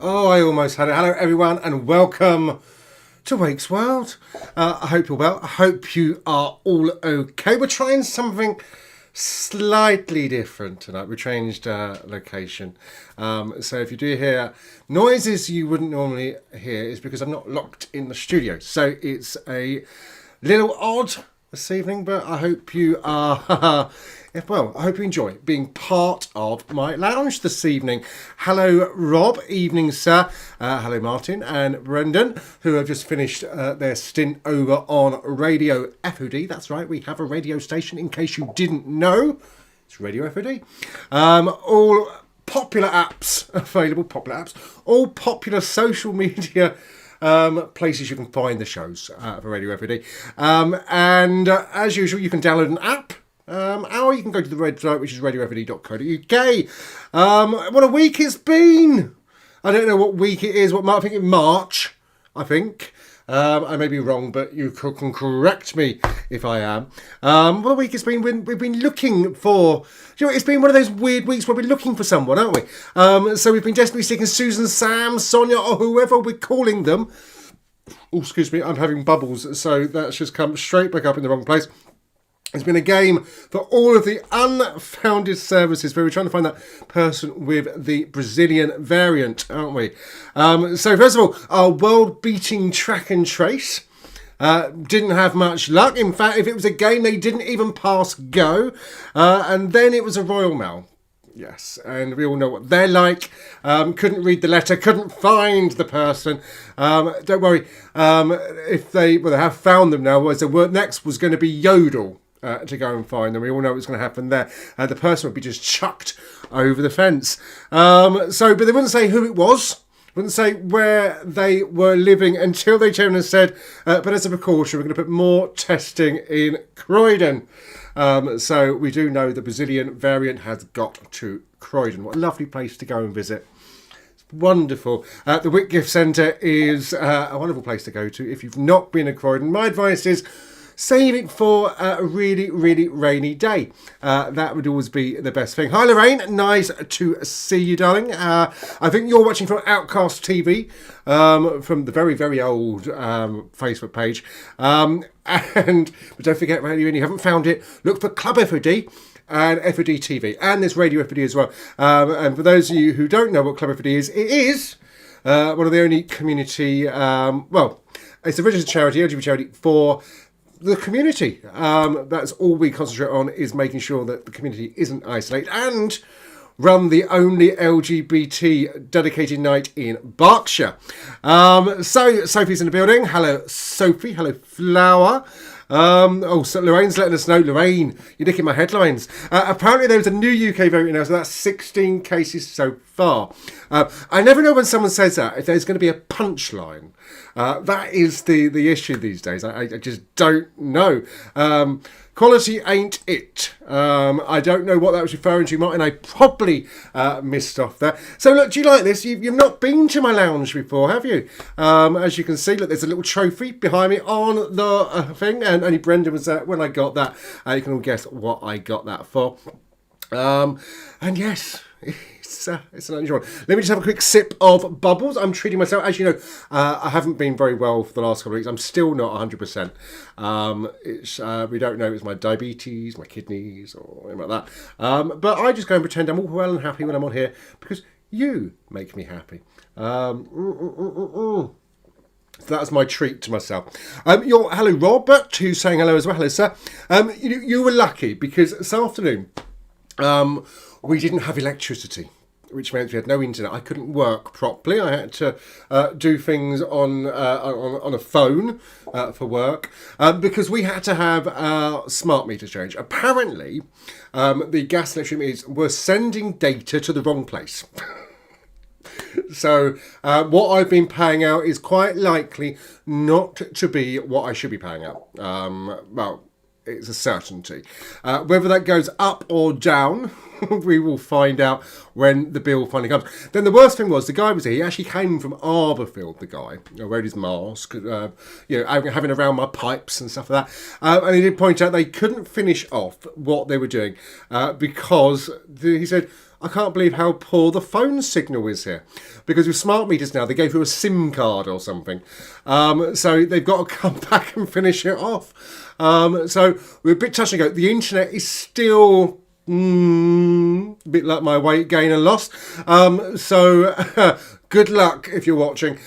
Oh, I almost had it. Hello, everyone, and welcome to Wake's World. I hope you're well. I hope you are all okay. We're trying something slightly different tonight. We changed location. So if you do hear noises you wouldn't normally hear, is because I'm not locked in the studio. So it's a little odd this evening, but I hope you are... Well, I hope you enjoy being part of my lounge this evening. Hello, Rob. Evening, sir. Hello, Martin and Brendan, who have just finished their stint over on Radio F.O.D. That's right, we have a radio station, in case you didn't know. It's Radio F.O.D. All popular apps available, all popular social media places you can find the shows for Radio F.O.D. And as usual, you can download an app. Or you can go to the website, which is radiofd.co.uk. What a week it's been! I don't know what week it is. I think it's March, I think. I may be wrong, but you can correct me if I am. What a week it's been. We've been looking for... it's been one of those weird weeks where we're looking for someone, aren't we? So we've been desperately seeking Susan, Sam, Sonia, or whoever we're calling them. Oh, excuse me, I'm having bubbles, so that's just come straight back up in the wrong place. It's been a game for all of the unfounded services where we're trying to find that person with the Brazilian variant, aren't we? So first of all, our world-beating track and trace didn't have much luck. In fact, if it was a game, they didn't even pass go. And then it was a Royal Mail. Yes, and we all know what they're like. Couldn't read the letter, couldn't find the person. Don't worry, if they have found them now. The word next was going to be Yodel. To go and find them. We all know what's going to happen there. The person would be just chucked over the fence. But they wouldn't say who it was. Wouldn't say where they were living until they turned and said, but as a precaution, we're going to put more testing in Croydon. So we do know the Brazilian variant has got to Croydon. What a lovely place to go and visit. It's wonderful. The Whitgift Centre is a wonderful place to go to if you've not been to Croydon. My advice is save it for a really, really rainy day. That would always be the best thing. Hi, Lorraine. Nice to see you, darling. I think you're watching from Outcast TV, from the very, very old Facebook page. But don't forget, when you haven't found it, look for Club F.O.D. and F.O.D TV. And there's Radio F.O.D as well. And for those of you who don't know what Club F.O.D is, it is one of the only community... it's a registered charity, LGBT charity, for... the community. That's all we concentrate on, is making sure that the community isn't isolated, and run the only LGBT dedicated night in Berkshire. So Sophie's in the building. Hello, Sophie. Hello, Flower. So Lorraine's letting us know. Lorraine, you're nicking my headlines. Apparently there's a new UK variant now, so that's 16 cases so far. I never know when someone says that, if there's going to be a punchline. That is the issue these days. I just don't know. Quality ain't it. I don't know what that was referring to, Martin. I probably missed off there. So look, do you like this? You've not been to my lounge before, have you? As you can see, look, there's a little trophy behind me on the thing, and only Brendan was there when I got that. You can all guess what I got that for. And yes, it's an unusual one. Let me just have a quick sip of bubbles. I'm treating myself. As you know, I haven't been very well for the last couple of weeks. I'm still not 100%. We don't know if it's my diabetes, my kidneys, or anything like that. But I just go and pretend I'm all well and happy when I'm on here, because you make me happy. So that's my treat to myself. Hello, Robert, who's saying hello as well. Hello, sir. You were lucky, because this afternoon we didn't have electricity, which meant we had no internet. I couldn't work properly. I had to do things on a phone for work, because we had to have smart meters changed. Apparently, the gas and electric meters were sending data to the wrong place. So what I've been paying out is quite likely not to be what I should be paying out. It's a certainty. Whether that goes up or down, we will find out when the bill finally comes. Then the worst thing was the guy was here. He actually came from Arborfield. The guy wearing his mask, having around my pipes and stuff like that. And he did point out they couldn't finish off what they were doing because he said, I can't believe how poor the phone signal is here. Because with smart meters now, they go through a SIM card or something. So they've got to come back and finish it off. So we're a bit touch and go. The internet is still a bit like my weight gain and loss. So good luck if you're watching,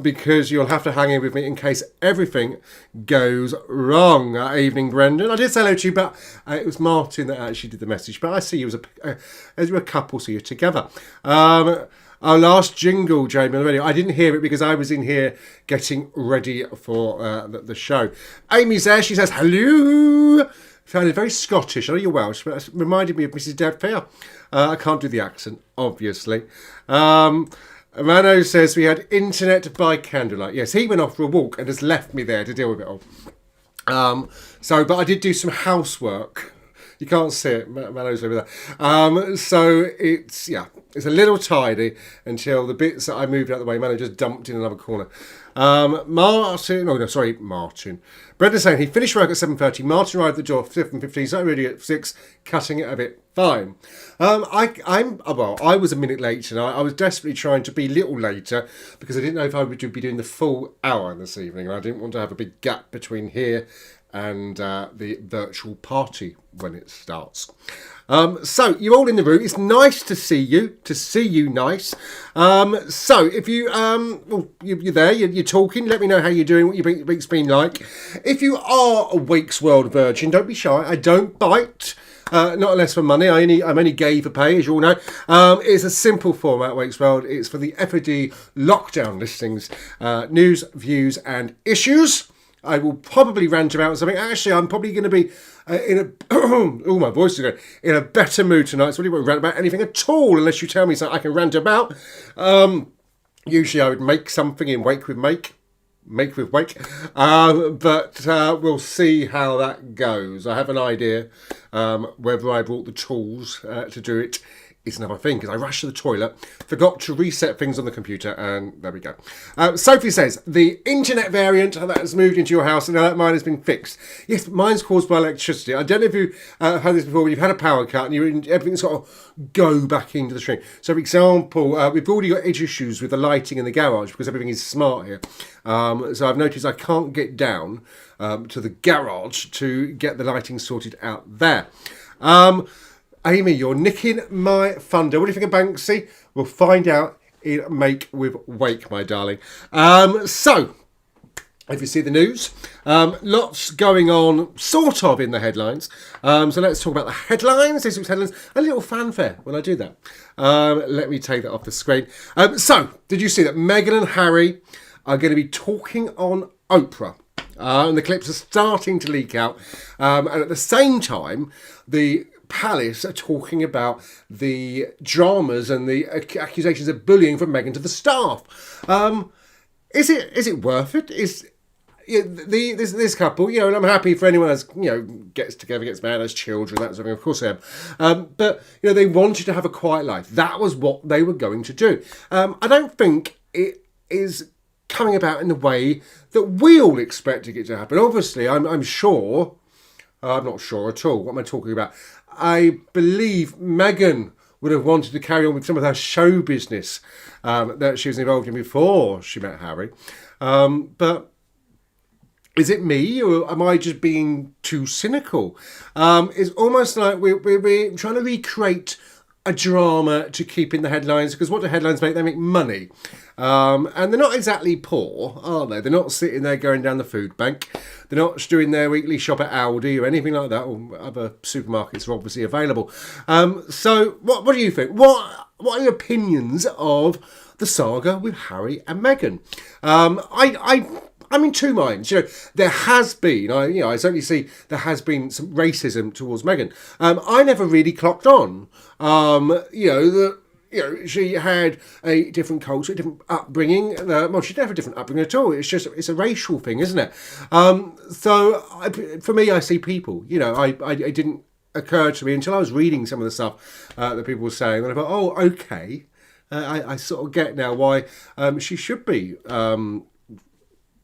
because you'll have to hang in with me in case everything goes wrong. Evening, Brendan. I did say hello to you, but it was Martin that actually did the message. But I see you as you're a couple, so you're together. Our last jingle, Jamie, on the radio. I didn't hear it because I was in here getting ready for the show. Amy's there. She says, hello. Sounded very Scottish. I know you're Welsh, but it reminded me of Mrs. Doubtfire. I can't do the accent, obviously. Mano says we had internet by candlelight. Yes, he went off for a walk and has left me there to deal with it all. But I did do some housework. You can't see it. Mano's over there. So it's a little tidy until the bits that I moved out of the way, Mano just dumped in another corner. Martin. Brendan's saying he finished work at 7:30. Martin arrived at the door at 7:15. So already at 6, cutting it a bit fine. I was a minute late, and I was desperately trying to be a little later because I didn't know if I would be doing the full hour this evening, and I didn't want to have a big gap between here and the virtual party when it starts. So you're all in the room. It's nice to see you nice. So if you're there, you're talking, let me know how you're doing, what your week's been like. If you are a Wake's World virgin, don't be shy. I don't bite. Not unless for money. I'm only gay for pay, as you all know. It's a simple format, Wake's World. It's for the F.O.D lockdown listings, news, views and issues. I will probably rant about something. Actually, I'm probably going to be my voice is going, in a better mood tonight. So I really won't rant about anything at all unless you tell me something I can rant about. Usually I would make something in Wake with Make with Wake. But we'll see how that goes. I have an idea. Whether I brought the tools to do it is another thing, because I rushed to the toilet, forgot to reset things on the computer, and there we go. Sophie says, the internet variant that has moved into your house, and now that mine has been fixed. Yes, but mine's caused by electricity. I don't know if you've had this before, when you've had a power cut, and everything's got to go back into the stream. So, for example, we've already got issues with the lighting in the garage, because everything is smart here. So I've noticed I can't get down to the garage to get the lighting sorted out there. Amy, you're nicking my thunder. What do you think of Banksy? We'll find out in Make with Wake, my darling. So, if you see the news, lots going on, sort of, in the headlines. So let's talk about the headlines. This week's headlines. A little fanfare when I do that. Let me take that off the screen. So, did you see that Meghan and Harry are going to be talking on Oprah? And the clips are starting to leak out. And at the same time, the Palace are talking about the dramas and the accusations of bullying from Meghan to the staff. Is it worth it? This couple, and I'm happy for anyone that's gets together, gets married, has children, that sort of thing. Of course I am. But they wanted to have a quiet life. That was what they were going to do. I don't think it is coming about in the way that we all expected it to happen. Obviously, I'm sure. I'm not sure at all. What am I talking about? I believe Meghan would have wanted to carry on with some of her show business that she was involved in before she met Harry. But is it me, or am I just being too cynical? It's almost like we're trying to recreate a drama to keep in the headlines, because what do headlines make? They make money. And they're not exactly poor, are they? They're not sitting there going down the food bank. They're not doing their weekly shop at Aldi or anything like that, or other supermarkets are obviously available. So what do you think? What are your opinions of the saga with Harry and Meghan? I'm in two minds. There has been, I certainly see there has been some racism towards Meghan. I never really clocked on, she had a different culture, a different upbringing. She didn't have a different upbringing at all. It's a racial thing, isn't it? So for me, I see people. I didn't occurred to me until I was reading some of the stuff that people were saying. And I thought, oh, okay. I sort of get now why she should be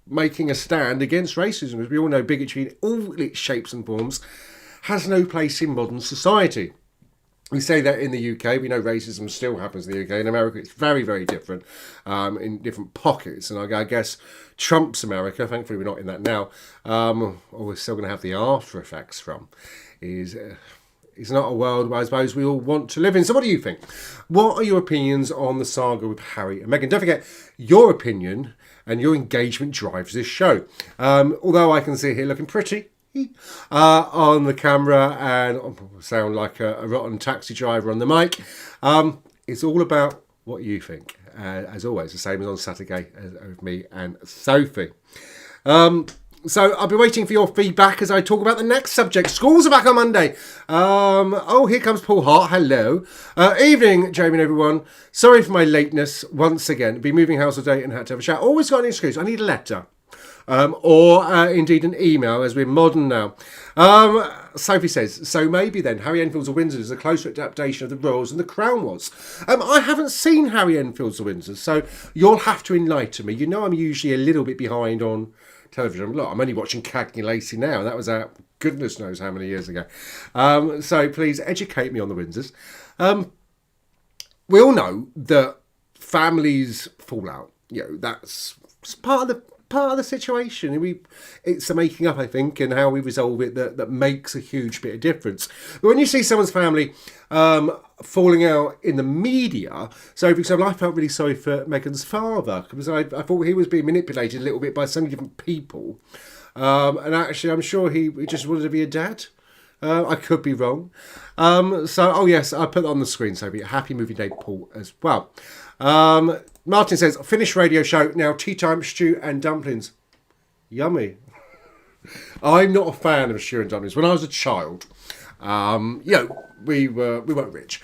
making a stand against racism. As we all know, bigotry in all its shapes and forms has no place in modern society. We say that in the UK. We know racism still happens in the UK. In America, it's very, very different in different pockets. And I guess Trump's America, thankfully we're not in that now, or we're still going to have the after effects from, is not a world I suppose we all want to live in. So what do you think? What are your opinions on the saga with Harry and Meghan? Don't forget, your opinion and your engagement drives this show. Although I can see here looking pretty on the camera and sound like a rotten taxi driver on the mic. It's all about what you think. As always, the same as on Saturday with me and Sophie. So I'll be waiting for your feedback as I talk about the next subject. Schools are back on Monday. Here comes Paul Hart. Hello. Evening, Jamie and everyone. Sorry for my lateness once again. Been moving house all day and had to have a chat. Always got an excuse. I need a letter. Or indeed an email, as we're modern now. Sophie says, so maybe then Harry Enfield's The Windsors is a closer adaptation of The Royals than The Crown was. I haven't seen Harry Enfield's The Windsors, so you'll have to enlighten me. You know I'm usually a little bit behind on television. Look, I'm only watching Cagney Lacey now. That was out goodness knows how many years ago. So please educate me on The Windsors. We all know that families fall out. You know, that's part of the situation. It's the making up, I think, and how we resolve it that makes a huge bit of difference. But when you see someone's family falling out in the media, so for example, I felt really sorry for Meghan's father because I thought he was being manipulated a little bit by so many different people, and actually I'm sure he just wanted to be a dad. I could be wrong. Oh yes, I put that on the screen, Sophie. Happy movie day, Paul, as well. Martin says, finished radio show, now tea time, stew and dumplings. Yummy. I'm not a fan of stew and dumplings. When I was a child, we weren't rich.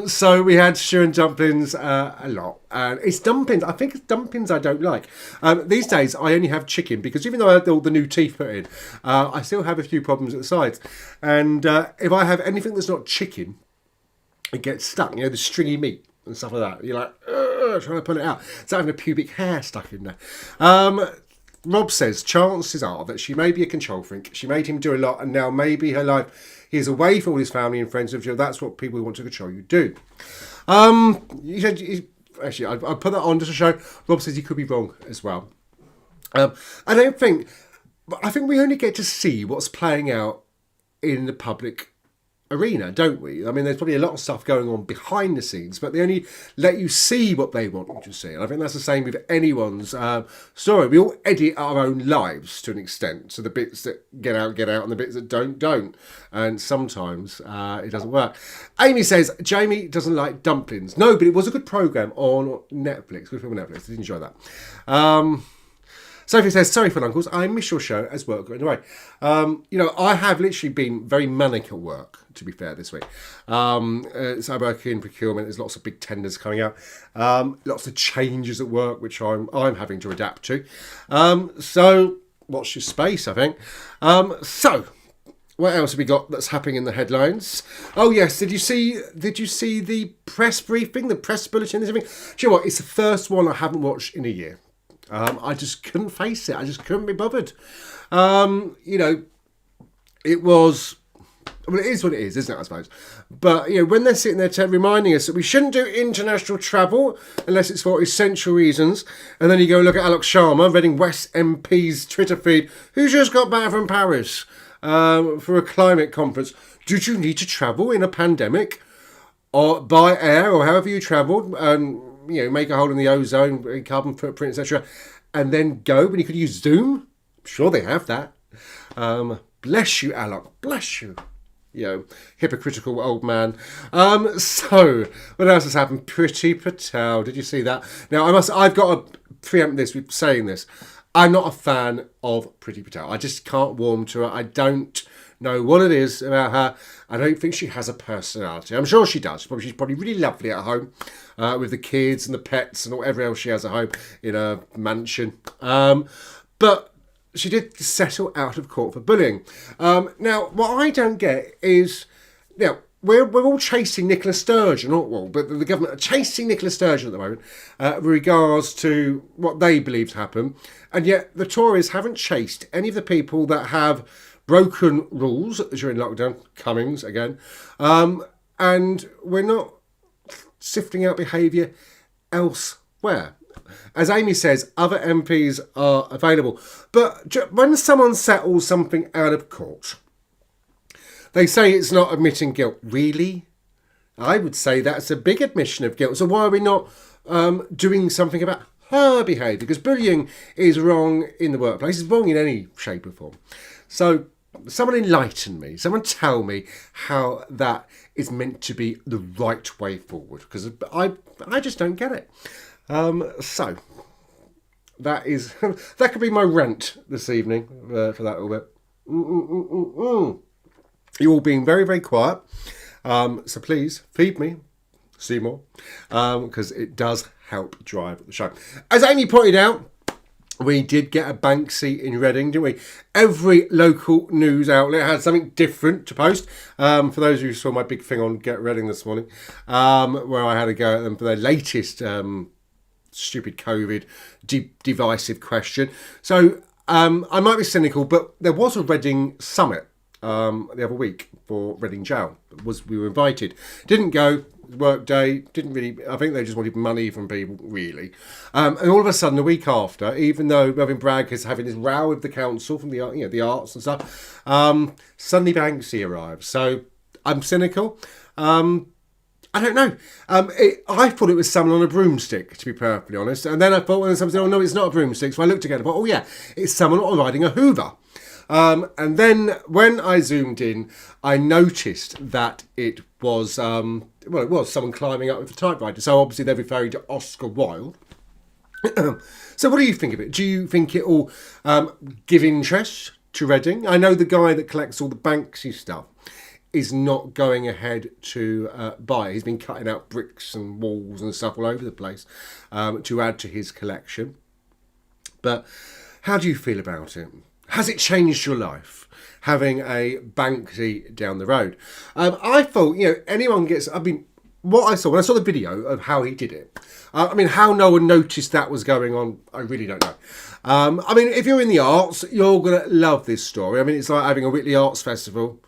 So we had stew and dumplings a lot. And it's dumplings. I think it's dumplings I don't like. These days, I only have chicken because even though I had all the new teeth put in, I still have a few problems at the sides. And if I have anything that's not chicken, it gets stuck. You know, the stringy meat and stuff like that. You're like, trying to pull it out. It's having a pubic hair stuck in there. Rob says, chances are that she may be a control freak. She made him do a lot, and now maybe her life, he is away from all his family and friends. That's what people who want to control you do. You said, actually, I put that on just to show. Rob says he could be wrong as well. I think we only get to see what's playing out in the public arena, don't we? I mean, there's probably a lot of stuff going on behind the scenes, but they only let you see what they want you to see. And I think that's the same with anyone's story. We all edit our own lives to an extent. So the bits that get out, and the bits that don't. And sometimes it doesn't work. Amy says, Jamie doesn't like dumplings. No, but it was a good programme on Netflix. Good film on Netflix. I did enjoy that. Sophie says, sorry for uncles, I miss your show as work going away. I have literally been very manic at work, to be fair, this week. So I work in procurement, there's lots of big tenders coming out, lots of changes at work, which I'm having to adapt to. So watch your space, I think. So what else have we got that's happening in the headlines? Oh yes, did you see the press briefing, the press bulletin, this everything? Do you know what? It's the first one I haven't watched in a year. I just couldn't face it. I just couldn't be bothered. It was... Well, it is what it is, isn't it, I suppose? But, when they're sitting there reminding us that we shouldn't do international travel unless it's for essential reasons, and then you go look at Alok Sharma, Reading West MP's Twitter feed, who just got back from Paris for a climate conference. Did you need to travel in a pandemic? Or by air, or however you travelled, and... make a hole in the ozone, carbon footprint, etc., and then go when you could use Zoom? I'm sure they have that. Bless you, Alok. Bless you. Hypocritical old man. So, what else has happened? Priti Patel. Did you see that? Now, I've got to preempt this with saying this. I'm not a fan of Priti Patel. I just can't warm to her. I don't know what it is about her. I don't think she has a personality. I'm sure she does. She's probably really lovely at home with the kids and the pets and whatever else she has at home in a mansion. But she did settle out of court for bullying. Now, what I don't get is Now, we're all chasing Nicola Sturgeon, aren't we? All? But the government are chasing Nicola Sturgeon at the moment with regards to what they believe to happen. And yet the Tories haven't chased any of the people that have broken rules during lockdown, Cummings again. And we're not sifting out behaviour elsewhere. As Amy says, other MPs are available. But when someone settles something out of court, they say it's not admitting guilt. Really? I would say that's a big admission of guilt. So why are we not doing something about her behaviour? Because bullying is wrong in the workplace. It's wrong in any shape or form. So someone enlighten me. Someone tell me how that is meant to be the right way forward. Because I just don't get it. So that is that could be my rant this evening for that little bit. You're all being very, very quiet. So please feed me, Seymour, because it does help drive the show. As Amy pointed out, we did get a Banksy in Reading, didn't we? Every local news outlet had something different to post. For those who saw my big thing on Get Reading this morning, where I had a go at them for their latest stupid COVID divisive question. So I might be cynical, but there was a Reading summit the other week for Reading Jail. We were invited. Didn't go. Work day. Didn't really. I think they just wanted money from people, really. And all of a sudden, the week after, even though Reverend Bragg is having this row with the council from the arts and stuff, suddenly Banksy arrives. So I'm cynical. I don't know. I thought it was someone on a broomstick, to be perfectly honest. And then I thought, when someone said, "Oh no, it's not a broomstick," so I looked again and thought, "Oh yeah, it's someone riding a Hoover." And then when I zoomed in, I noticed that it was, it was someone climbing up with a typewriter. So obviously they're referring to Oscar Wilde. So what do you think of it? Do you think it will give interest to Reading? I know the guy that collects all the Banksy stuff is not going ahead to buy. He's been cutting out bricks and walls and stuff all over the place to add to his collection. But how do you feel about it? Has it changed your life, having a Banksy down the road? I thought, anyone gets... what I saw, when I saw the video of how he did it, how no one noticed that was going on, I really don't know. If you're in the arts, you're going to love this story. It's like having a Whitley Arts Festival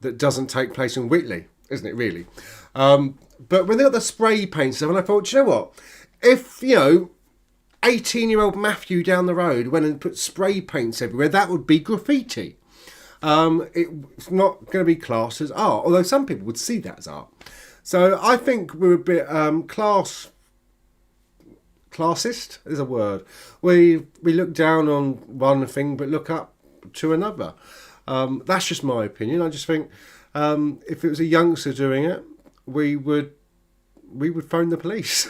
that doesn't take place in Whitley, isn't it, really? But when they got the spray paint stuff, and I thought, do you know what? If, 18-year-old Matthew down the road went and put spray paints everywhere, that would be graffiti. It's not going to be classed as art, although some people would see that as art. So I think we're a bit classist is a word. We look down on one thing but look up to another. That's just my opinion. I just think if it was a youngster doing it, we would phone the police,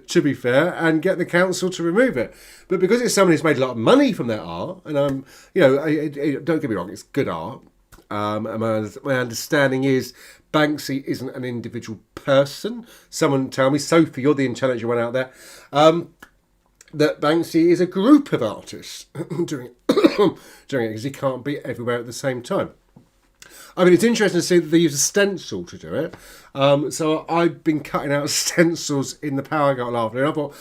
to be fair, and get the council to remove it. But because it's someone who's made a lot of money from their art, and don't get me wrong, it's good art. And my understanding is Banksy isn't an individual person. Someone tell me, Sophie, you're the intelligent one out there, that Banksy is a group of artists doing it because he can't be everywhere at the same time. It's interesting to see that they use a stencil to do it. So I've been cutting out stencils in the power got laughing. And I thought,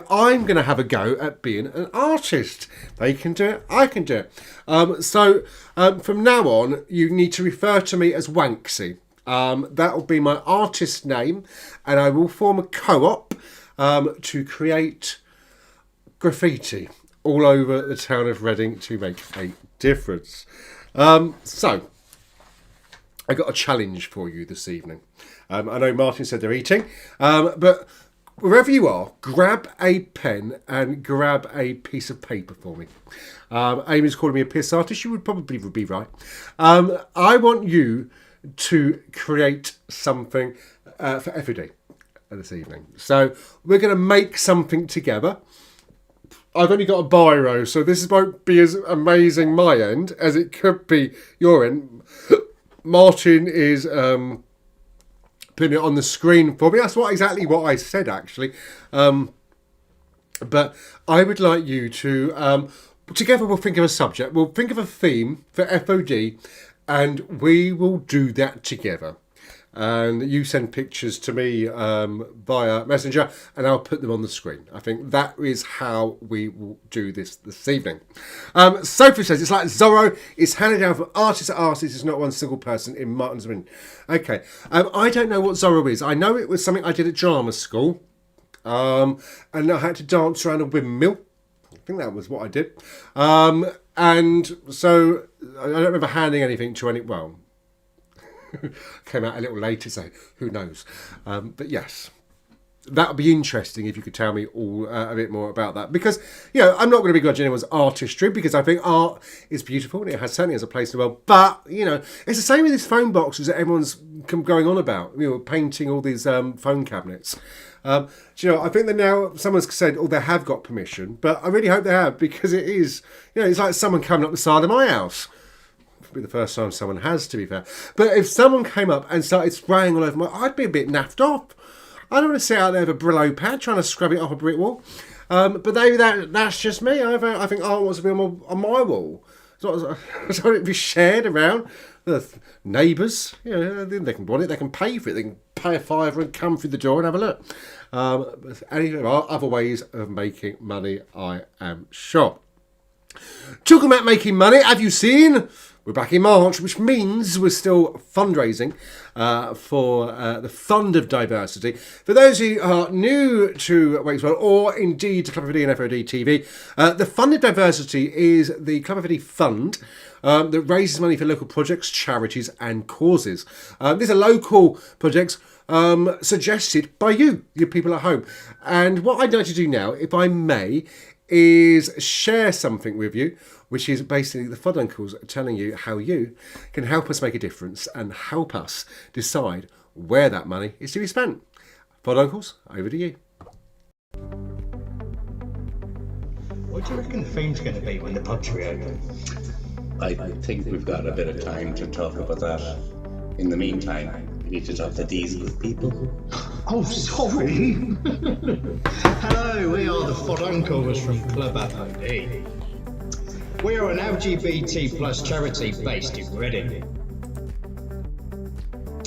I'm going to have a go at being an artist. They can do it. I can do it. So from now on, you need to refer to me as Wanksy. That will be my artist name. And I will form a co-op to create graffiti all over the town of Reading to make a difference. So I got a challenge for you this evening. I know Martin said they're eating, but wherever you are, grab a pen and grab a piece of paper for me. Amy's calling me a piss artist. She would probably be right. I want you to create something for F.O.D this evening. So we're going to make something together. I've only got a biro, so this won't be as amazing my end as it could be your end. Martin is putting it on the screen for me. That's exactly what I said, actually. But I would like you to... together we'll think of a subject. We'll think of a theme for F.O.D, and we will do that together. and you send pictures to me via Messenger, and I'll put them on the screen. I think that is how we will do this evening. Sophie says, it's like Zorro is handed down from artist to artist. It's not one single person in Martin's Inn. Okay. I don't know what Zorro is. I know it was something I did at drama school. And I had to dance around a windmill. I think that was what I did. And so I don't remember handing anything to any... Well... came out a little later, so who knows. But yes, that would be interesting if you could tell me all a bit more about that, because I'm not going to begrudge anyone's artistry, because I think art is beautiful and it certainly has a place in the world. But it's the same with these phone boxes that everyone's going on about, painting all these phone cabinets. I think that now someone's said, they have got permission, but I really hope they have, because it is, it's like someone coming up the side of my house. Be the first time someone has, to be fair. But if someone came up and started spraying all over I'd be a bit naffed off. I don't want to sit out there with a Brillo pad trying to scrub it off a brick wall. But that's just me. I think art wants to be on my wall. So it be shared around the neighbours. They can want it. They can pay for it. They can pay a £5 and come through the door and have a look. There are other ways of making money, I am sure. Talking about making money, have you seen? We're back in March, which means we're still fundraising for the Fund of Diversity. For those who are new to Wakeswell, or indeed to Club F.O.D and F.O.D TV, the Fund of Diversity is the Club F.O.D fund that raises money for local projects, charities and causes. These are local projects suggested by you people at home. And what I'd like to do now, if I may, is share something with you, which is basically the FOD uncles telling you how you can help us make a difference and help us decide where that money is to be spent. FOD uncles, over to you. What do you reckon the theme's going to be when the pubs reopen? I think we've got a bit of time to talk about that. In the meantime, we need to talk to these good people. Oh, sorry. Hello, we are the FOD uncles from Club F.O.D. We are an LGBT plus charity based in Reading.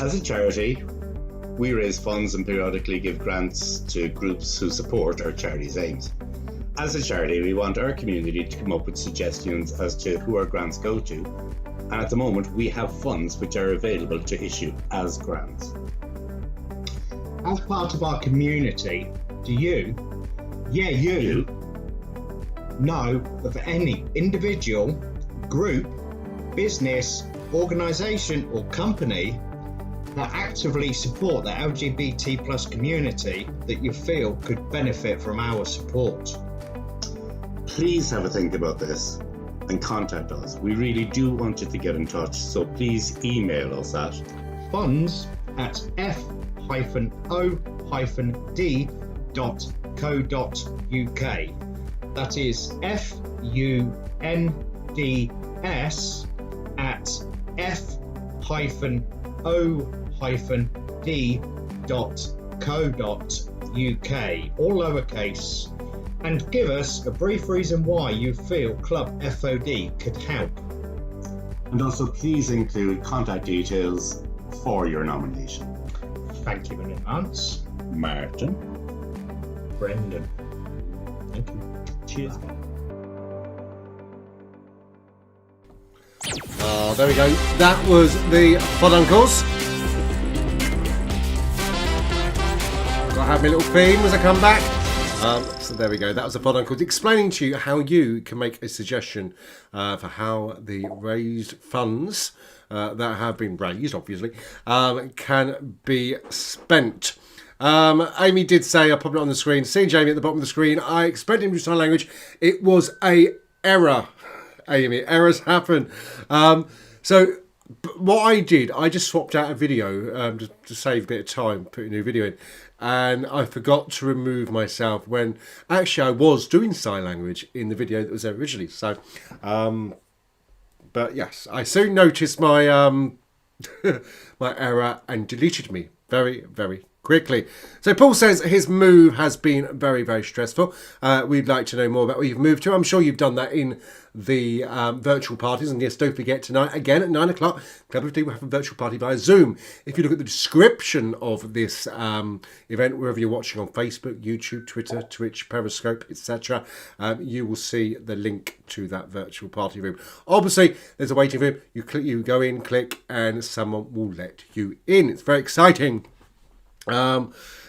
As a charity, we raise funds and periodically give grants to groups who support our charity's aims. As a charity, we want our community to come up with suggestions as to who our grants go to, and at the moment we have funds which are available to issue as grants. As part of our community, do you know of any individual, group, business, organisation or company that actively support the LGBT plus community that you feel could benefit from our support? Please have a think about this and contact us. We really do want you to get in touch, so please email us at funds@f-o.d.co.uk. That is funds@f-o-d.co.uk, all lowercase, and give us a brief reason why you feel Club F.O.D could help. And also please include contact details for your nomination. Thank you in advance. Martin. Brendan. Thank you. Cheers. There we go. That was the FOD uncles. Got to have my little theme as I come back. So there we go. That was the FOD uncles explaining to you how you can make a suggestion for how the raised funds that have been raised, obviously, can be spent. Amy did say, I'll pop it on the screen, seeing Jamie at the bottom of the screen, I expect him to sign language. It was a error, Amy. Errors happen. So what I did, I just swapped out a video to save a bit of time, put a new video in. And I forgot to remove myself when actually I was doing sign language in the video that was there originally. So, but yes, I soon noticed my my error and deleted me very, very quickly. So Paul says his move has been very, very stressful. We'd like to know more about where you've moved to. I'm sure you've done that in the virtual parties. And yes, don't forget tonight, again at 9 o'clock, Club F.O.D will have a virtual party via Zoom. If you look at the description of this event, wherever you're watching on Facebook, YouTube, Twitter, Twitch, Periscope, etc., you will see the link to that virtual party room. Obviously, there's a waiting room. You go in, click, and someone will let you in. It's very exciting.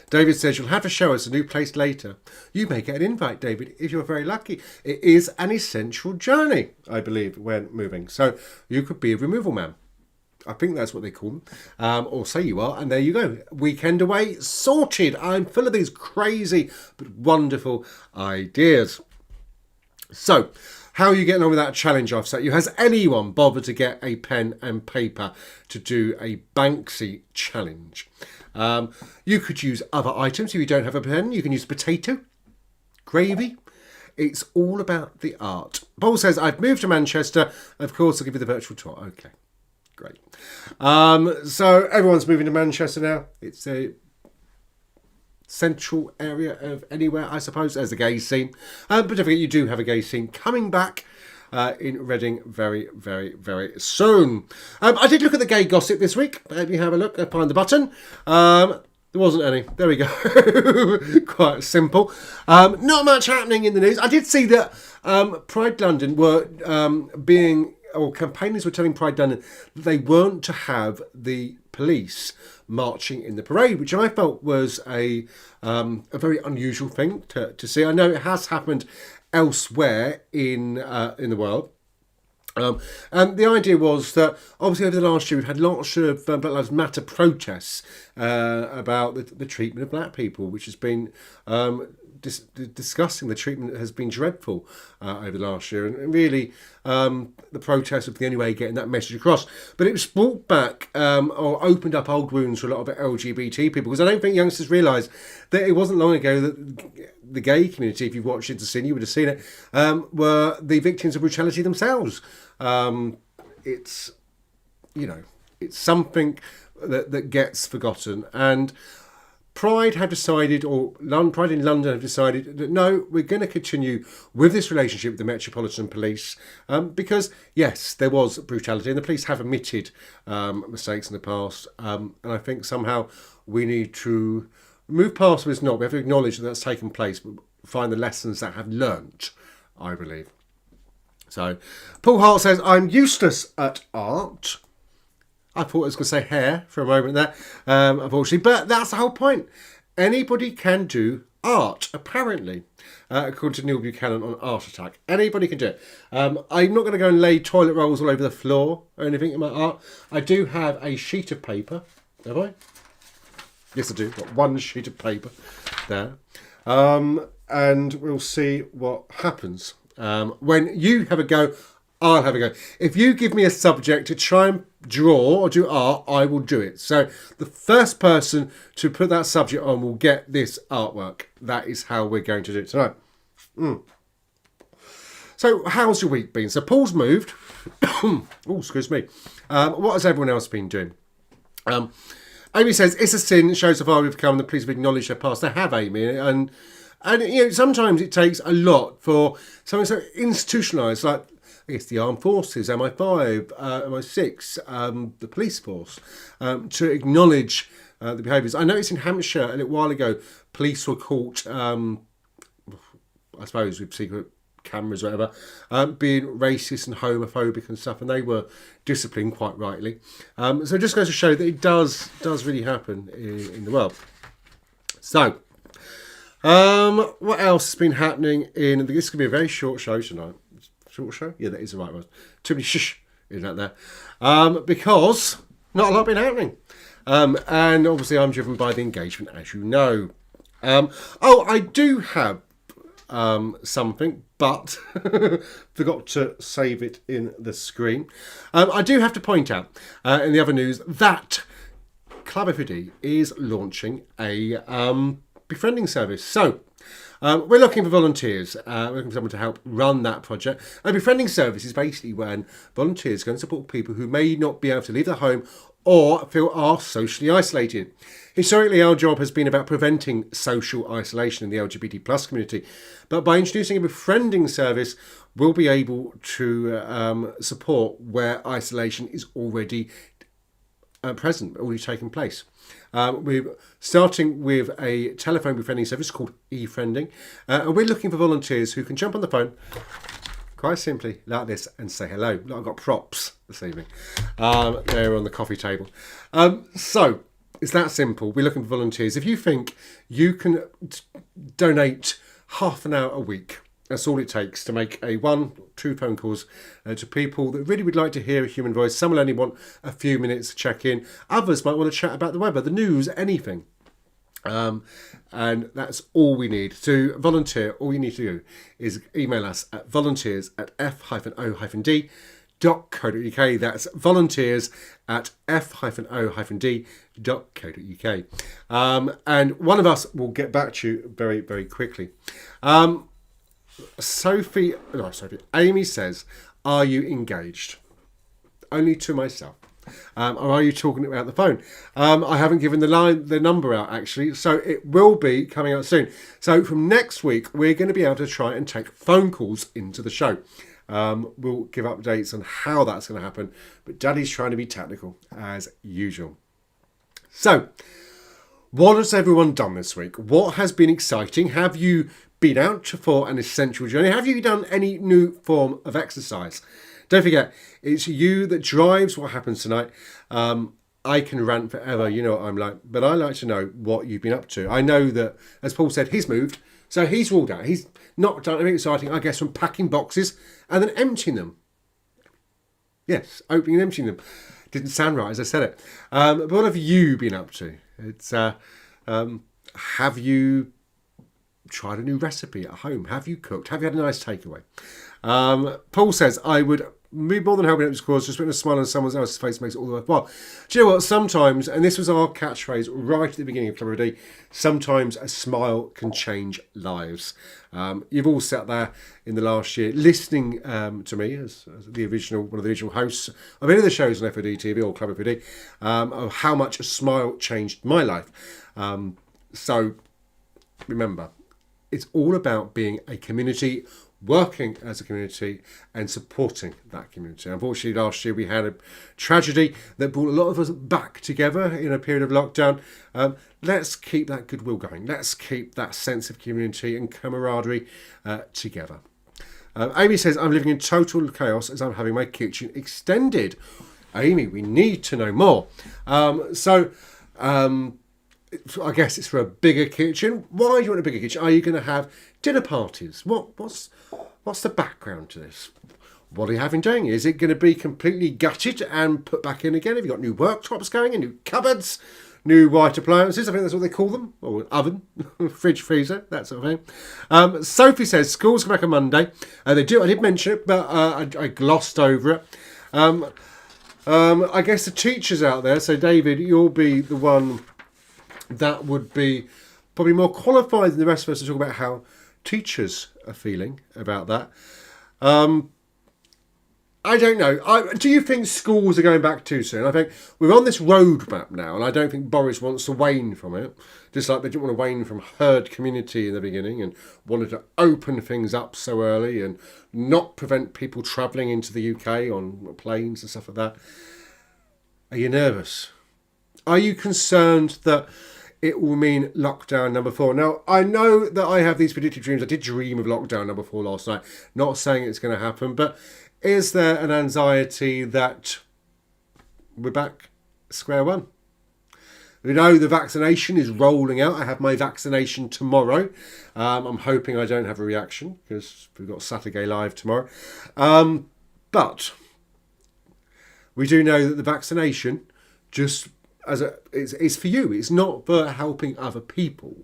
David says you'll have to show us a new place later. You may get an invite, David, if you're very lucky. It is an essential journey, I believe, when moving. So you could be a removal man. I think that's what they call them. Or say you are, and there you go. Weekend away, sorted. I'm full of these crazy but wonderful ideas. So, how are you getting on with that challenge I've set you? Has anyone bothered to get a pen and paper to do a Banksy challenge? You could use other items. If you don't have a pen, you can use potato, gravy. It's all about the art. Paul says, I've moved to Manchester. Of course, I'll give you the virtual tour. Okay, great. So everyone's moving to Manchester now. It's a central area of anywhere, I suppose. There's a gay scene. But don't forget, you do have a gay scene coming back in Reading very, very, very soon. I did look at the gay gossip this week. Let me have a look. Find the button. There wasn't any. There we go. Quite simple. Not much happening in the news. I did see that Pride London were campaigners were telling Pride London that they weren't to have the police marching in the parade, which I felt was a very unusual thing to see. I know it has happened elsewhere in the world. And the idea was that obviously over the last year we've had lots of Black Lives Matter protests about the treatment of black people, which has been discussing. The treatment has been dreadful over the last year, and really the protest was the only way of getting that message across. But it was brought back or opened up old wounds for a lot of LGBT people, because I don't think youngsters realise that it wasn't long ago that the gay community, if you've watched it to see, you would have seen it, were the victims of brutality themselves. It's something that gets forgotten, and Pride have decided, or Pride in London have decided that no, we're going to continue with this relationship with the Metropolitan Police because yes, there was brutality, and the police have admitted mistakes in the past, and I think somehow we need to move past what it's not. We have to acknowledge that that's taken place, but find the lessons that have learnt, I believe. So, Paul Hart says, I'm useless at art. I thought I was going to say hair for a moment there, unfortunately. But that's the whole point. Anybody can do art, apparently, according to Neil Buchanan on Art Attack. Anybody can do it. I'm not going to go and lay toilet rolls all over the floor or anything in my art. I do have a sheet of paper. Have I? Yes, I do. Got one sheet of paper there. And we'll see what happens. When you have a go, I'll have a go. If you give me a subject to try and draw or do art, I will do it. So the first person to put that subject on will get this artwork. That is how we're going to do it tonight. So how's your week been? So Paul's moved. Oh, excuse me. What has everyone else been doing? Amy says, it's a sin. It shows how far we've come. The police have acknowledged their past. They have, Amy. And sometimes it takes a lot for something so institutionalised, like I guess the armed forces, MI5, MI6, the police force, to acknowledge the behaviours. I noticed in Hampshire a little while ago, police were caught, I suppose with secret cameras or whatever, being racist and homophobic and stuff, and they were disciplined quite rightly. So it just goes to show that it does really happen in the world. So, what else has been happening in... This could be a very short show tonight. Short show? Yeah, that is the right one. Too many shush in that there. Because not a lot been happening. And obviously I'm driven by the engagement, as you know. I do have something, but forgot to save it in the screen. I do have to point out in the other news that Club F.O.D is launching a befriending service. So we're looking for volunteers. We're looking for someone to help run that project. A befriending service is basically when volunteers go and support people who may not be able to leave their home or feel are socially isolated. Historically, our job has been about preventing social isolation in the LGBT plus community, but by introducing a befriending service, we'll be able to support where isolation is already present, already taking place. We're starting with a telephone befriending service called e-friending, and we're looking for volunteers who can jump on the phone quite simply like this and say hello. I've got props this evening. They're on the coffee table. So it's that simple. We're looking for volunteers. If you think you can donate half an hour a week, that's all it takes to make a 1-2 phone calls to people that really would like to hear a human voice. Some will only want a few minutes to check in. Others might want to chat about the weather, the news, anything. And that's all we need. To volunteer, all you need to do is email us at volunteers@F-O.D.co.uk. That's volunteers@F-O.D.co.uk. And one of us will get back to you very, very quickly. Amy says, are you engaged? Only to myself. Or are you talking about the phone? I haven't given the number out actually, so it will be coming out soon. So from next week, we're going to be able to try and take phone calls into the show. We'll give updates on how that's going to happen, but Daddy's trying to be technical as usual. So, what has everyone done this week? What has been exciting? Have you been out for an essential journey? Have you done any new form of exercise? Don't forget, it's you that drives what happens tonight. I can rant forever, you know what I'm like, but I like to know what you've been up to. I know that, as Paul said, he's moved, so he's ruled out. He's not done anything exciting, I guess, from packing boxes and then emptying them. Yes, opening and emptying them. Didn't sound right as I said it. But what have you been up to? It's have you tried a new recipe at home? Have you cooked? Have you had a nice takeaway? Paul says, I would be more than helping out this cause. Just putting a smile on someone else's face makes it all worthwhile. Do you know what? Sometimes, and this was our catchphrase right at the beginning of Club F.O.D, sometimes a smile can change lives. You've all sat there in the last year listening to me as one of the original hosts of any of the shows on F.O.D TV or Club F.O.D, of how much a smile changed my life. So remember, it's all about being a community, working as a community and supporting that community. Unfortunately, last year we had a tragedy that brought a lot of us back together in a period of lockdown. Let's keep that goodwill going. Let's keep that sense of community and camaraderie together. Amy says, I'm living in total chaos as I'm having my kitchen extended. Amy, we need to know more. I guess it's for a bigger kitchen. Why do you want a bigger kitchen? Are you going to have dinner parties? What's the background to this? What are you having doing? Is it going to be completely gutted and put back in again? Have you got new worktops going in, new cupboards, new white appliances? I think that's what they call them. Or oven, fridge, freezer, that sort of thing. Sophie says, schools come back on Monday. They do. I did mention it, but I glossed over it. I guess the teachers out there, so David, you'll be the one that would be probably more qualified than the rest of us to talk about how teachers are feeling about that. I don't know. Do you think schools are going back too soon? I think we're on this roadmap now, and I don't think Boris wants to wane from it. Just like they didn't want to wane from herd community in the beginning and wanted to open things up so early and not prevent people travelling into the UK on planes and stuff like that. Are you nervous? Are you concerned that it will mean lockdown number 4? Now, I know that I have these predictive dreams. I did dream of lockdown number 4 last night. Not saying it's going to happen, but is there an anxiety that we're back square one? We know the vaccination is rolling out. I have my vaccination tomorrow. I'm hoping I don't have a reaction because we've got Saturday Live tomorrow. But we do know that the vaccination just it's for you. It's not for helping other people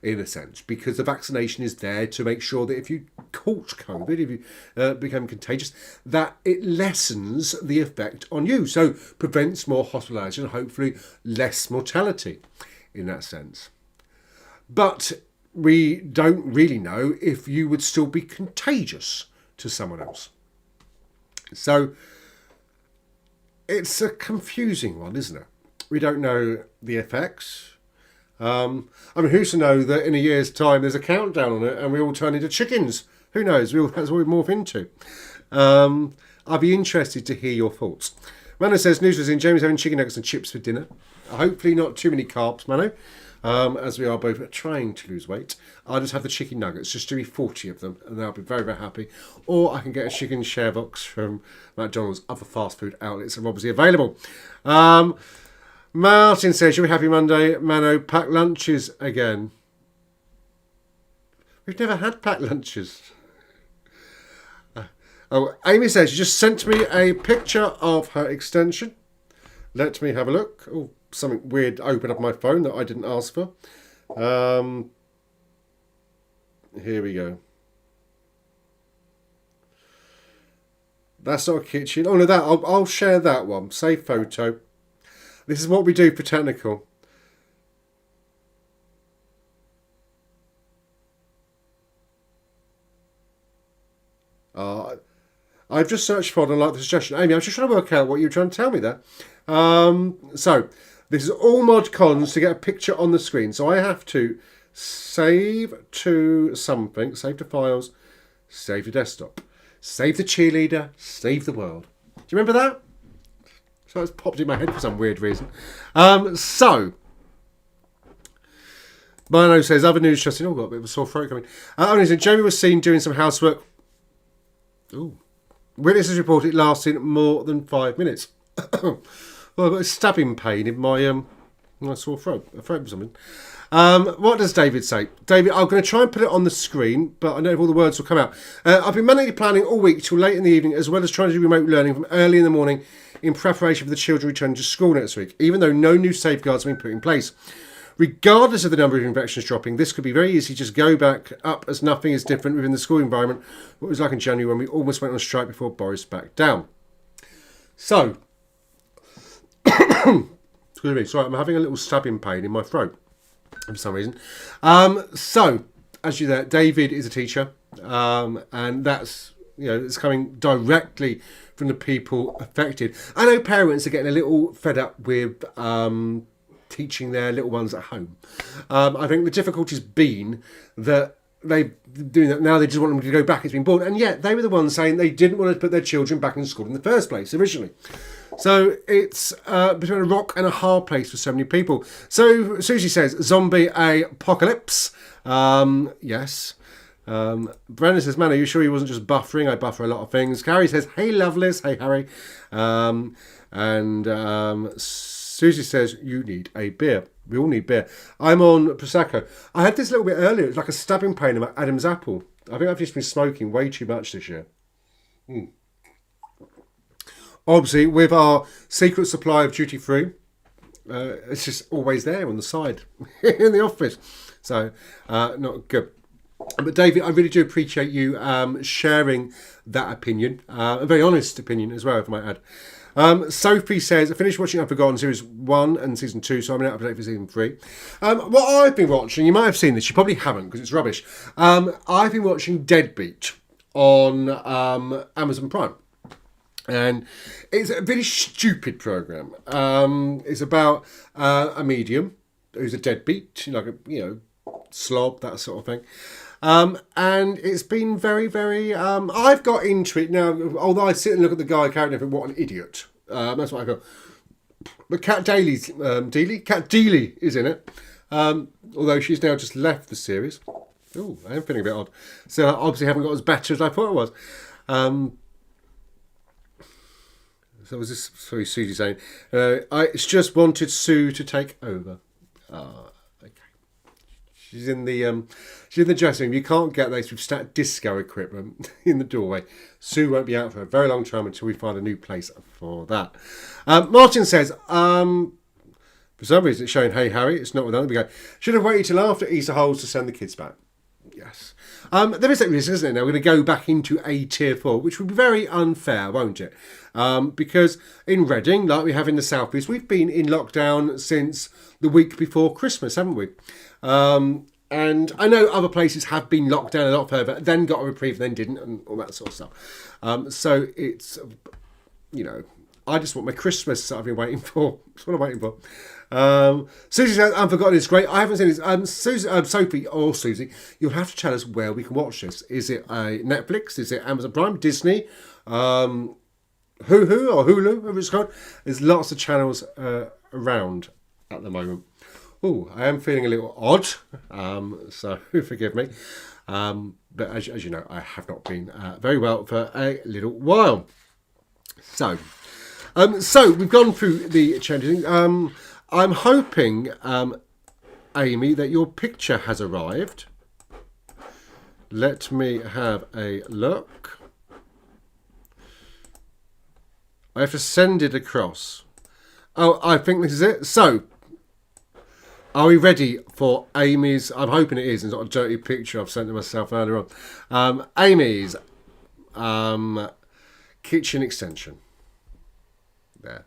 in a sense, because the vaccination is there to make sure that if you caught COVID, if you become contagious, that it lessens the effect on you. So prevents more hospitalisation and hopefully less mortality in that sense. But we don't really know if you would still be contagious to someone else. So it's a confusing one, isn't it? We don't know the effects. I mean, who's to know that in a year's time there's a countdown on it and we all turn into chickens? Who knows? That's what we morph into. I'd be interested to hear your thoughts. Mano says, news was in, Jamie's having chicken nuggets and chips for dinner. Hopefully not too many carbs, Mano, as we are both trying to lose weight. I'll just have the chicken nuggets, just do me 40 of them, and I'll be very, very happy. Or I can get a chicken share box from McDonald's. Other fast food outlets are obviously available. Martin says, you'll be happy Monday. Mano, packed lunches again. We've never had packed lunches. Oh, Amy says, she just sent me a picture of her extension. Let me have a look. Oh, something weird opened up my phone that I didn't ask for. Here we go. That's not a kitchen. Oh, no, that I'll share that one. Save photo. This is what we do for technical. I've just searched for it and like the suggestion. Amy, I was just trying to work out what you were trying to tell me there. So, this is all mod cons to get a picture on the screen. So I have to save to something, save to files, save to desktop, save the cheerleader, save the world. Do you remember that? So it's popped in my head for some weird reason. So, Mino says, other news, Justin. Oh, got a bit of a sore throat coming. Only said, Jamie was seen doing some housework. Ooh. Witnesses report it lasting more than 5 minutes. Well, I've got a stabbing pain in my sore throat. A throat or something. What does David say? David, I'm going to try and put it on the screen, but I don't know if all the words will come out. I've been manually planning all week till late in the evening, as well as trying to do remote learning from early in the morning in preparation for the children returning to school next week, even though no new safeguards have been put in place. Regardless of the number of infections dropping, this could be very easy. Just go back up as nothing is different within the school environment. What it was like in January when we almost went on strike before Boris backed down. So, excuse me, sorry, I'm having a little stabbing pain in my throat for some reason. So, as you know, David is a teacher, and that's, it's coming directly from the people affected. I know parents are getting a little fed up with teaching their little ones at home. I think the difficulty's been that they're doing that now. They just want them to go back. It's been born, and yet they were the ones saying they didn't want to put their children back in school in the first place originally. So it's between a rock and a hard place for so many people. So Susie says, zombie apocalypse. Yes. Brandon says, man, are you sure he wasn't just buffering? I buffer a lot of things. Carrie says, hey, Lovelace. Hey, Harry. Susie says, you need a beer. We all need beer. I'm on Prosecco. I had this a little bit earlier. It's like a stabbing pain in my Adam's apple. I think I've just been smoking way too much this year. Obviously, with our secret supply of duty-free, it's just always there on the side in the office. So, not good. But David, I really do appreciate you sharing that opinion. A very honest opinion as well, if I might add. Sophie says, I finished watching Unforgotten Series 1 and Season 2, so I'm now up to date for Season 3. What I've been watching, you might have seen this, you probably haven't because it's rubbish. I've been watching Deadbeat on Amazon Prime. And it's a really stupid programme. It's about a medium who's a deadbeat, like a, slob, that sort of thing. And it's been very, very... I've got into it now, although I sit and look at the guy character and think, what an idiot. That's what I feel. But Kat Daly is in it. Although she's now just left the series. Oh, I am feeling a bit odd. So I obviously haven't got as better as I thought it was. So was this, sorry, Susie saying, I just wanted Sue to take over. Okay. She's in the dressing room. You can't get those with stat disco equipment in the doorway. Sue won't be out for a very long time until we find a new place for that. Martin says, for some reason it's showing Hey Harry. It's not with that. We go, should have waited till after Easter holes to send the kids back. Yes. There is that risk, isn't it? Now we're going to go back into a tier 4, which would be very unfair, won't it? Because in Reading, like we have in the South East, we've been in lockdown since the week before Christmas, haven't we? And I know other places have been locked down a lot further, then got a reprieve, then didn't, and all that sort of stuff. So it's, I just want my Christmas that I've been waiting for. That's what I'm waiting for. Susie says, Unforgotten is great. I haven't seen it. Sophie or Susie, you'll have to tell us where we can watch this. Is it a Netflix? Is it Amazon Prime? Disney? Hulu or Hulu, whatever it's called. There's lots of channels around at the moment. Oh, I am feeling a little odd, so forgive me. But as you know, I have not been very well for a little while. So we've gone through the changes. I'm hoping, Amy, that your picture has arrived. Let me have a look. I have to send it across. Oh, I think this is it. So, are we ready for Amy's? I'm hoping it is. It's not a dirty picture I've sent to myself earlier on. Amy's kitchen extension. There.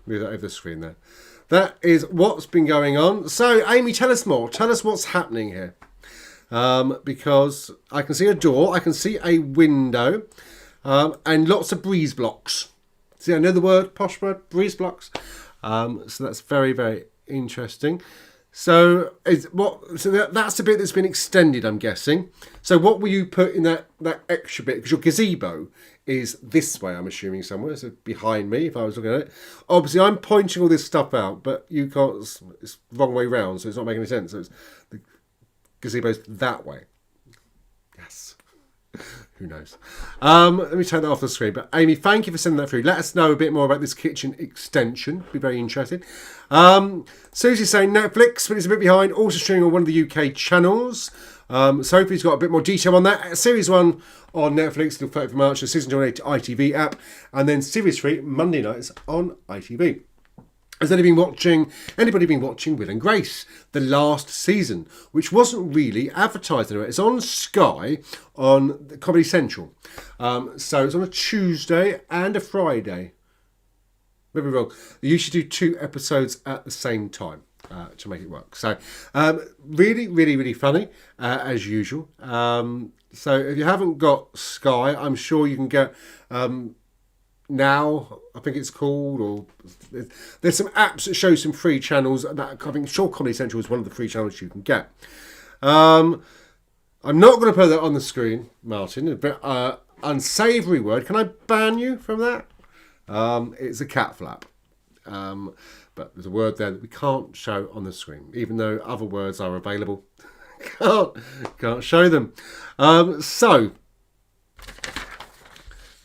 Move that over the screen there. That is what's been going on. So, Amy, tell us more. Tell us what's happening here. Because I can see a door. I can see a window. And lots of breeze blocks. See, I know the word, posh word, breeze blocks. So that's very, very interesting. So that's the bit that's been extended, I'm guessing. So what will you put in that extra bit? Because your gazebo is this way, I'm assuming, somewhere. So behind me, if I was looking at it. Obviously, I'm pointing all this stuff out, but you can't. It's the wrong way round, so it's not making any sense. So the gazebo's that way. Yes. Who knows? Let me take that off the screen. But Amy, thank you for sending that through. Let us know a bit more about this kitchen extension. Be very interested. Susie's saying Netflix, but it's a bit behind. Also streaming on one of the UK channels. Sophie's got a bit more detail on that. Series 1 on Netflix till 30th of March. The season 2 on ITV app. And then Series 3, Monday nights on ITV. Has anybody been watching Will and Grace, the last season, which wasn't really advertised anywhere? It's on Sky on Comedy Central. So it's on a Tuesday and a Friday. Maybe wrong. They usually do 2 episodes at the same time to make it work. So really, really, really funny as usual. So if you haven't got Sky, I'm sure you can get Now, I think it's called, or there's some apps that show some free channels. That I think Sure Comedy Central is one of the free channels you can get. I'm not going to put that on the screen, Martin. A bit unsavoury word. Can I ban you from that? It's a cat flap. But there's a word there that we can't show on the screen, even though other words are available. can't show them. So.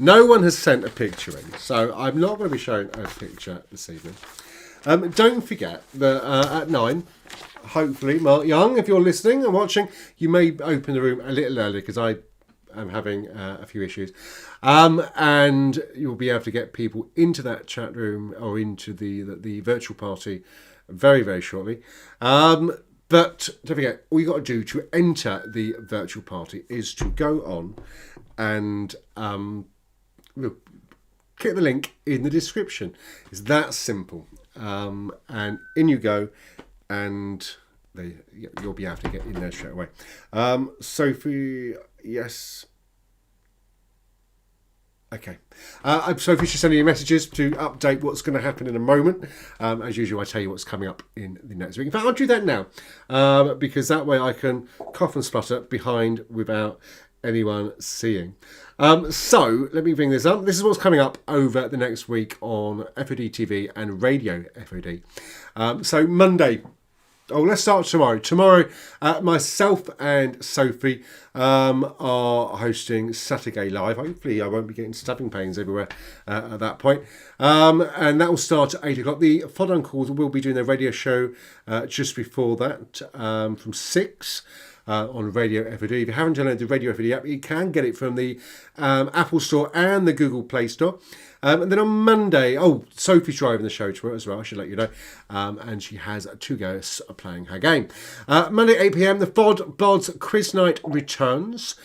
No one has sent a picture in, so I'm not going to be showing a picture this evening. Don't forget that at 9, hopefully, Mark Young, if you're listening and watching, you may open the room a little early because I am having a few issues. And you'll be able to get people into that chat room or into the virtual party very, very shortly. But don't forget, all you've got to do to enter the virtual party is to go on and click the link in the description. It's that simple. And in you go, and you'll be able to get in there straight away. Sophie, yes. Okay. Sophie's just sending you messages to update what's going to happen in a moment. As usual, I tell you what's coming up in the next week. In fact, I'll do that now, because that way I can cough and splutter behind without anyone seeing. So let me bring this up. This is what's coming up over the next week on F.O.D TV and Radio F.O.D. So Monday. Oh, let's start tomorrow. Tomorrow, myself and Sophie are hosting Saturday Live. Hopefully, I won't be getting stabbing pains everywhere at that point. And that will start at 8 o'clock. The F.O.D Uncles will be doing their radio show just before that, from 6. On Radio F.O.D. If you haven't downloaded the Radio F.O.D app, you can get it from the Apple Store and the Google Play Store. And then on Monday, Sophie's driving the show tomorrow as well, I should let you know. And she has 2 guests playing her game. Monday at 8 p.m, the F.O.D Bods Quiz Night returns.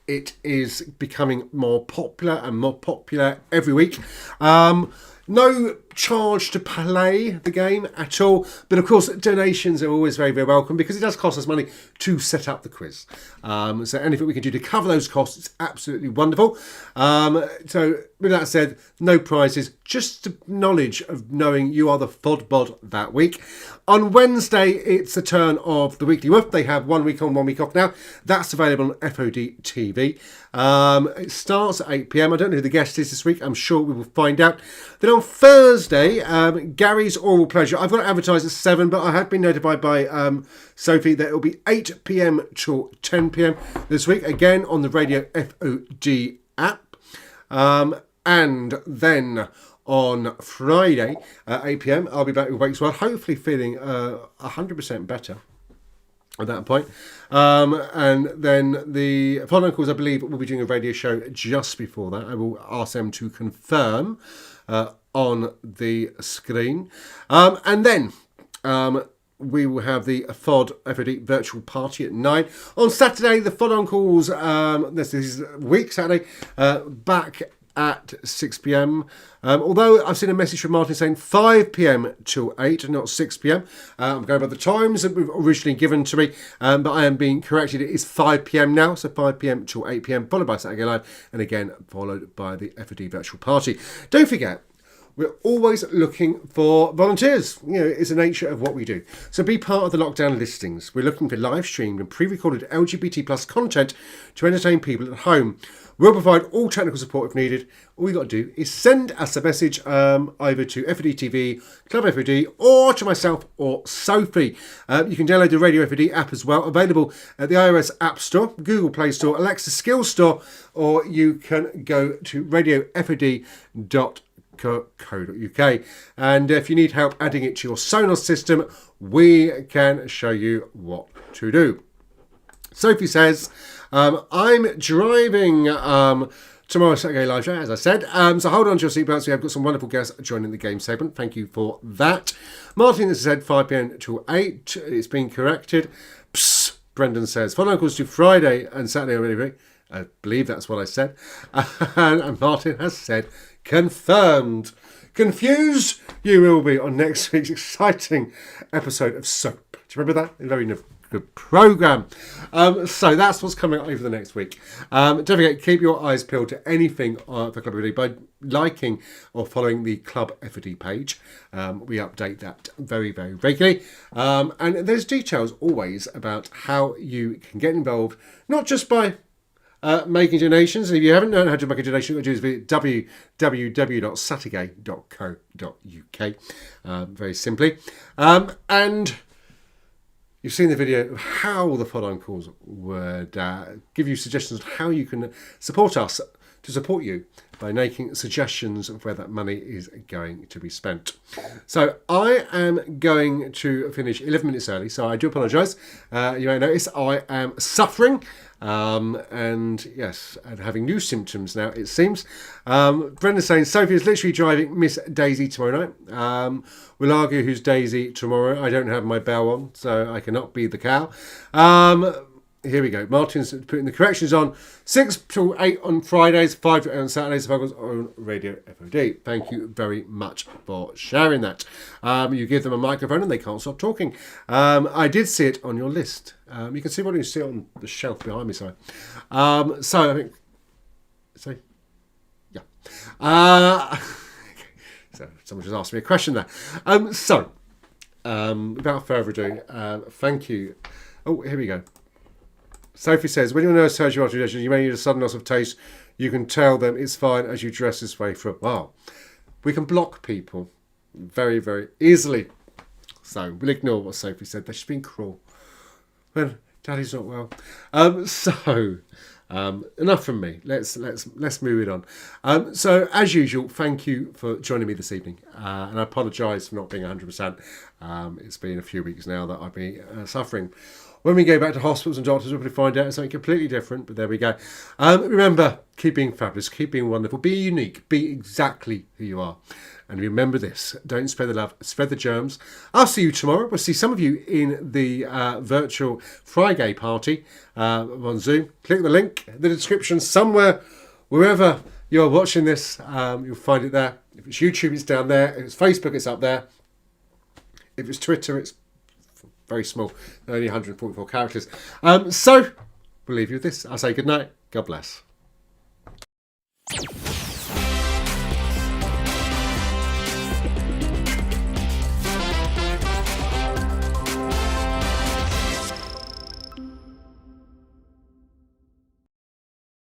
It is becoming more popular and more popular every week. No charge to play the game at all, but of course donations are always very, very welcome because it does cost us money to set up the quiz. So anything we can do to cover those costs is absolutely wonderful. So with that said, no prizes, just the knowledge of knowing you are the FOD bod that week. On Wednesday, it's the turn of the Weekly Woof. They have 1 week on, 1 week off now. That's available on F.O.D TV. It starts at 8 p.m. I don't know who the guest is this week. I'm sure we will find out. Then on Thursday, Gary's Oral Pleasure. I've got to advertise at 7, but I have been notified by Sophie that it will be 8 p.m. till 10 p.m. this week. Again, on the Radio F.O.D app. And then on Friday at 8 p.m, I'll be back with Wake's World, hopefully feeling 100% better at that point. And then the FOD Uncles, I believe, will be doing a radio show just before that. I will ask them to confirm on the screen. And then we will have the FOD F.O.D virtual party at 9. On Saturday, the FOD Uncles, this is week Saturday, back at 6 p.m. Although I've seen a message from Martin saying 5 p.m. till 8, not 6 p.m. I'm going by the times that we've originally given to me, but I am being corrected. It is 5 p.m. now, so 5 p.m. till 8 p.m, followed by Saturday Live, and again followed by the F.O.D virtual party. Don't forget, we're always looking for volunteers. You know, it's the nature of what we do. So be part of the lockdown listings. We're looking for live streamed and pre-recorded LGBT plus content to entertain people at home. We'll provide all technical support if needed. All you got to do is send us a message either to F.O.D TV, Club F.O.D, or to myself or Sophie. You can download the Radio F.O.D app as well, available at the iOS App Store, Google Play Store, Alexa Skills Store, or you can go to radiofod.co.uk. And if you need help adding it to your Sonos system, we can show you what to do. Sophie says, I'm driving tomorrow Saturday Live Show, as I said. So hold on to your seatbelts. We have got some wonderful guests joining the game segment. Thank you for that. Martin has said 5 p.m. till 8. It's been corrected. Psst, Brendan says, FOD Uncles do Friday and Saturday already. I believe that's what I said. And Martin has said, confirmed. Confused you will be on next week's exciting episode of Soap. Do you remember that? Very good programme. So that's what's coming up over the next week. Don't forget, keep your eyes peeled to anything for Club F.O.D by liking or following the Club F.O.D page. We update that very, very regularly. And there's details always about how you can get involved, not just by making donations. And if you haven't known how to make a donation, what you do is visit www.saturday.co.uk. Very simply. And you've seen the video of how the FOD Uncles would give you suggestions of how you can support us to support you by making suggestions of where that money is going to be spent. So I am going to finish 11 minutes early, so I do apologise. You may notice I am suffering. And yes, and having new symptoms now, it seems. Brenda's saying Sophie is literally driving Miss Daisy tomorrow night. We'll argue who's Daisy tomorrow. I don't have my bell on, so I cannot be the cow. Here we go. Martin's putting the corrections on. 6 till 8 on Fridays, 5 on Saturdays, on Radio F.O.D. Thank you very much for sharing that. You give them a microphone and they can't stop talking. I did see it on your list. You can see what you see on the shelf behind me. So I think. So, yeah. So someone just asked me a question there. Without further ado, thank you. Oh, here we go. Sophie says, when your nurse tells you after injection you may need a sudden loss of taste, you can tell them it's fine as you dress this way for a while. We can block people very, very easily. So we'll ignore what Sophie said. She's been cruel. Well, Daddy's not well. Enough from me. Let's move it on. So as usual, thank you for joining me this evening, and I apologise for not being 100%. It's been a few weeks now that I've been suffering. When we go back to hospitals and doctors, we'll probably find out something completely different, but there we go. Remember, keep being fabulous, keep being wonderful, be unique, be exactly who you are. And remember this, don't spread the love, spread the germs. I'll see you tomorrow. We'll see some of you in the virtual Friday party on Zoom. Click the link in the description somewhere, wherever you're watching this, you'll find it there. If it's YouTube, it's down there. If it's Facebook, it's up there. If it's Twitter, it's very small. Only 144 characters. So, we'll leave you with this. I'll say good night. God bless.